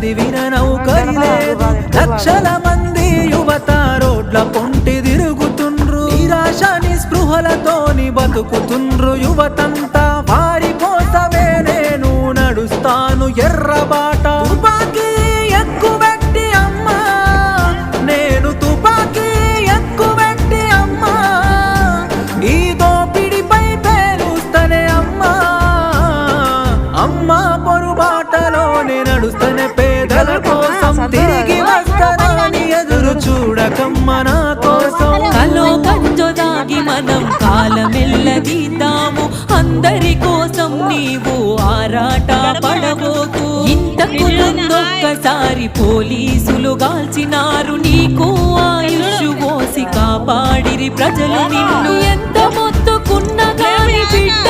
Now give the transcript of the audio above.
చదివిన నౌకరి లేదు లక్షల మంది యువత రోడ్ల పొంటి తిరుగుతుండ్రు నిరాశ నిస్పృహలతోని బతుకుతుండ్రు యువతంతా వారి కోసమే నేను నడుస్తాను ఎర్రబాట తుపాకీ ఎక్కువెట్టి అమ్మా నేను తుపాకీ ఎక్కువెట్టి అమ్మా ఈ దోపిడిపై పేరుస్తనే అమ్మా అమ్మా పొరుబాటలోనే నడుస్తనే పేదల కోసం తిరిగి వస్తానని ఎదురు చూడకమ్మ నా కోసం కలో కంజో దాగి మనం కాలమెల్లదీద్దాము అందరి కోసం నీవు ఆరాట పడబోకు ఇంతకు ముందొక్కసారి పోలీసులు గాల్చినారు నీకు ఆయుష్ పోసి కాపాడిరి ప్రజలు నిన్ను ఎంత మొత్తుకున్న గాని బిడ్డ